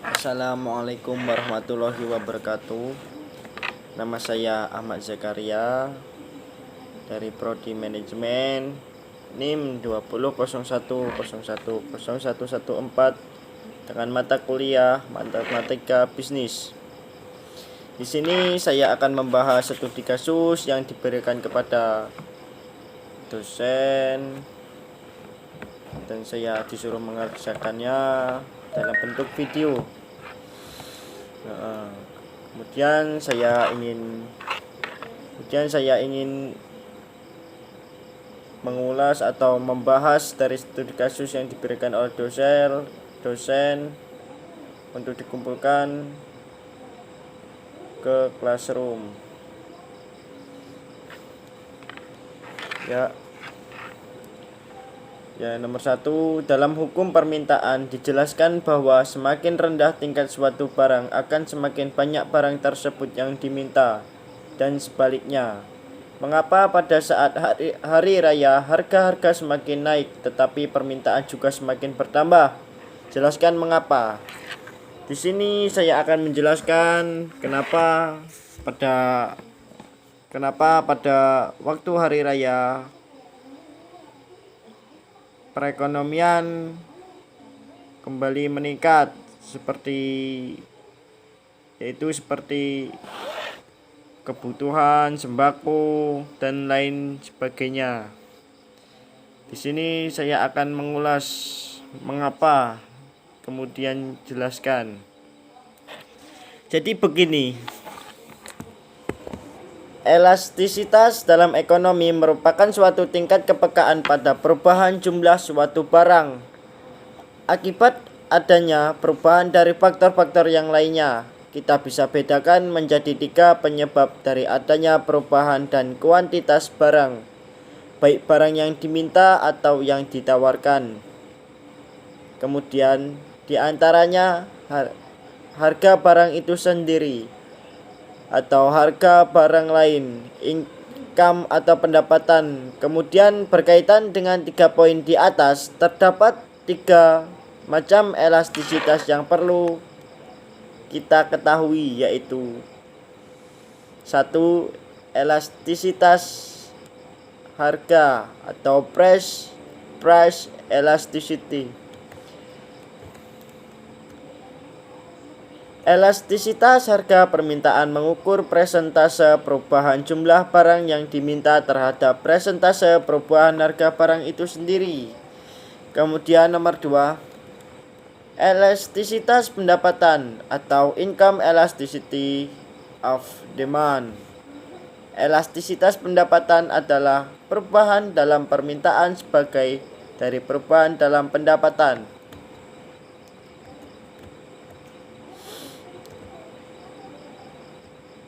Assalamualaikum warahmatullahi wabarakatuh. Nama saya Ahmad Zakaria dari Prodi Manajemen, NIM 2001010114 dengan mata kuliah Matematika Bisnis. Di sini saya akan membahas studi kasus yang diberikan kepada dosen dan saya disuruh mengerjakannya dalam bentuk video. Kemudian saya ingin mengulas atau membahas dari studi kasus yang diberikan oleh dosen untuk dikumpulkan ke classroom. Nomor 1, dalam hukum permintaan dijelaskan bahwa semakin rendah tingkat suatu barang akan semakin banyak barang tersebut yang diminta, dan sebaliknya. Mengapa pada saat hari raya harga-harga semakin naik tetapi permintaan juga semakin bertambah? Jelaskan mengapa. Di sini saya akan menjelaskan kenapa pada waktu hari raya perekonomian kembali meningkat seperti kebutuhan sembako dan lain sebagainya. Di sini saya akan mengulas mengapa, kemudian jelaskan. Jadi begini, elastisitas dalam ekonomi merupakan suatu tingkat kepekaan pada perubahan jumlah suatu barang akibat adanya perubahan dari faktor-faktor yang lainnya. Kita bisa bedakan menjadi 3 penyebab dari adanya perubahan dan kuantitas barang, baik barang yang diminta atau yang ditawarkan. Kemudian diantaranya harga barang itu sendiri atau harga barang lain, income atau pendapatan. Kemudian berkaitan dengan 3 poin di atas, terdapat 3 macam elastisitas yang perlu kita ketahui, yaitu 1. Elastisitas harga atau price elasticity. Elastisitas harga permintaan mengukur persentase perubahan jumlah barang yang diminta terhadap persentase perubahan harga barang itu sendiri. Kemudian nomor 2, elastisitas pendapatan atau income elasticity of demand. Elastisitas pendapatan adalah perubahan dalam permintaan sebagai dari perubahan dalam pendapatan.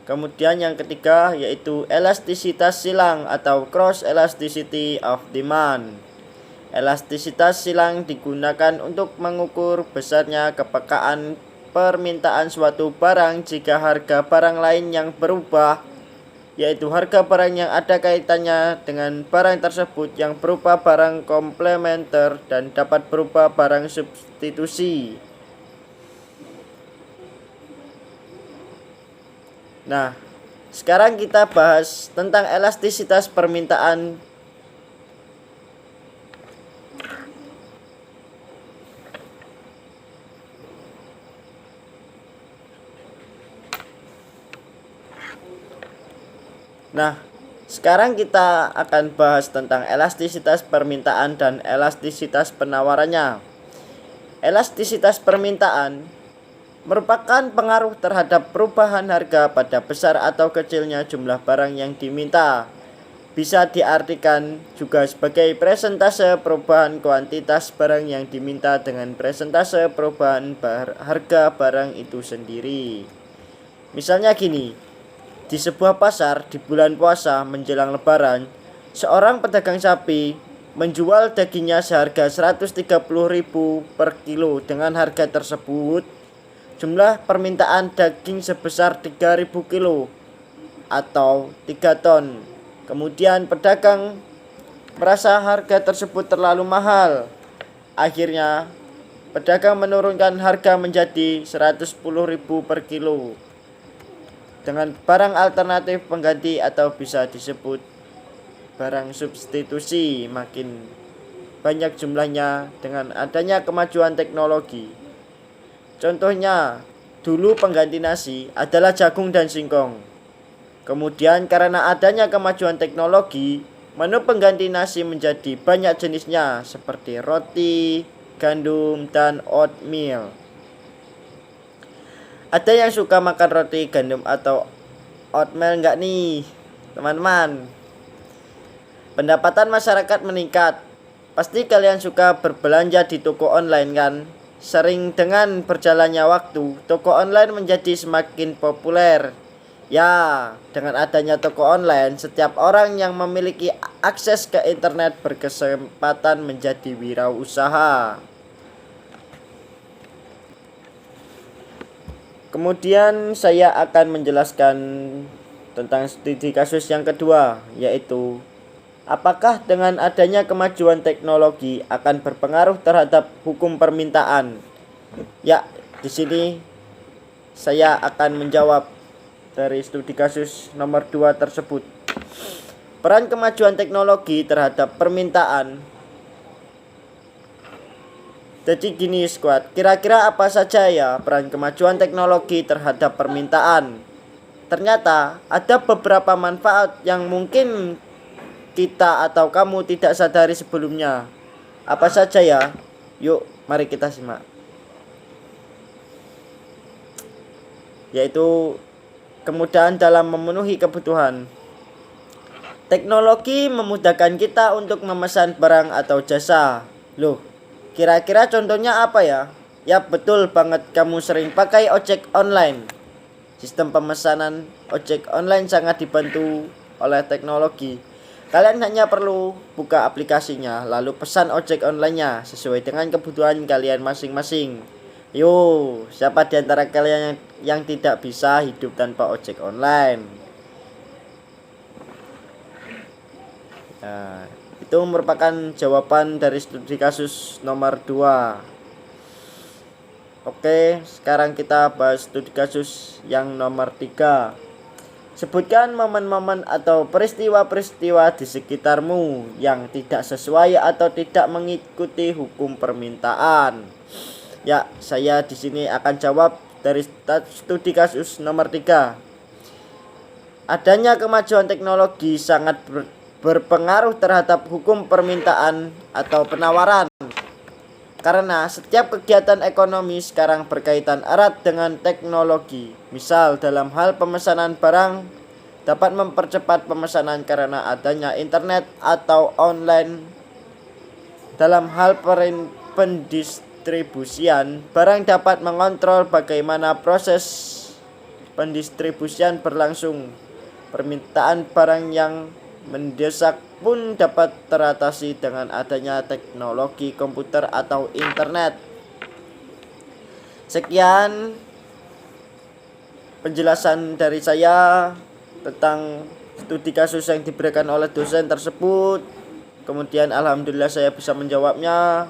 Kemudian yang ketiga yaitu elastisitas silang atau cross elasticity of demand. Elastisitas silang digunakan untuk mengukur besarnya kepekaan permintaan suatu barang jika harga barang lain yang berubah, yaitu harga barang yang ada kaitannya dengan barang tersebut yang berupa barang komplementer dan dapat berupa barang substitusi. Nah, sekarang kita bahas tentang elastisitas permintaan. Nah, sekarang kita akan bahas tentang elastisitas permintaan dan elastisitas penawarannya. Elastisitas permintaan merupakan pengaruh terhadap perubahan harga pada besar atau kecilnya jumlah barang yang diminta. Bisa diartikan juga sebagai persentase perubahan kuantitas barang yang diminta dengan persentase perubahan harga barang itu sendiri. Misalnya gini, di sebuah pasar di bulan puasa menjelang lebaran, seorang pedagang sapi menjual dagingnya seharga 130.000 per kilo. Dengan harga tersebut, jumlah permintaan daging sebesar 3.000 kilo atau 3 ton. Kemudian pedagang merasa harga tersebut terlalu mahal. Akhirnya pedagang menurunkan harga menjadi 110.000 per kilo dengan barang alternatif pengganti atau bisa disebut barang substitusi makin banyak jumlahnya dengan adanya kemajuan teknologi. Contohnya, dulu pengganti nasi adalah jagung dan singkong. Kemudian karena adanya kemajuan teknologi, menu pengganti nasi menjadi banyak jenisnya seperti roti, gandum, dan oatmeal. Ada yang suka makan roti, gandum, atau oatmeal enggak nih, teman-teman? Pendapatan masyarakat meningkat. Pasti kalian suka berbelanja di toko online kan? Sering dengan berjalannya waktu, toko online menjadi semakin populer. Ya, dengan adanya toko online, setiap orang yang memiliki akses ke internet berkesempatan menjadi wirausaha. Kemudian saya akan menjelaskan tentang studi kasus yang kedua, yaitu apakah dengan adanya kemajuan teknologi akan berpengaruh terhadap hukum permintaan? Ya, di sini saya akan menjawab dari studi kasus nomor 2 tersebut. Peran kemajuan teknologi terhadap permintaan. Jadi gini squad, kira-kira apa saja ya peran kemajuan teknologi terhadap permintaan? Ternyata ada beberapa manfaat yang mungkin kita atau kamu tidak sadari sebelumnya. Apa saja ya? Yuk, mari kita simak. Yaitu kemudahan dalam memenuhi kebutuhan. Teknologi memudahkan kita untuk memesan barang atau jasa. Loh, kira-kira contohnya apa ya? Ya betul banget, kamu sering pakai ojek online. Sistem pemesanan ojek online sangat dibantu oleh teknologi. Kalian hanya perlu buka aplikasinya, lalu pesan ojek online-nya sesuai dengan kebutuhan kalian masing-masing. Yo, siapa di antara kalian yang tidak bisa hidup tanpa ojek online? Nah, itu merupakan jawaban dari studi kasus nomor 2. Oke, sekarang kita bahas studi kasus yang nomor 3. Sebutkan momen-momen atau peristiwa-peristiwa di sekitarmu yang tidak sesuai atau tidak mengikuti hukum permintaan. Ya, saya di sini akan jawab dari studi kasus nomor 3. Adanya kemajuan teknologi sangat berpengaruh terhadap hukum permintaan atau penawaran. Karena setiap kegiatan ekonomi sekarang berkaitan erat dengan teknologi. Misal dalam hal pemesanan barang dapat mempercepat pemesanan karena adanya internet atau online. Dalam hal pendistribusian, barang dapat mengontrol bagaimana proses pendistribusian berlangsung. Permintaan barang yang mendesak pun dapat teratasi dengan adanya teknologi komputer atau internet. Sekian penjelasan dari saya tentang studi kasus yang diberikan oleh dosen tersebut. Kemudian alhamdulillah saya bisa menjawabnya.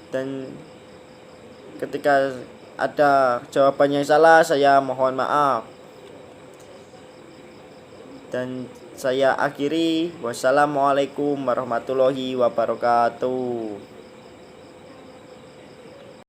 Dan ketika ada jawaban yang salah, saya mohon maaf. Dan saya akhiri, wassalamualaikum warahmatullahi wabarakatuh.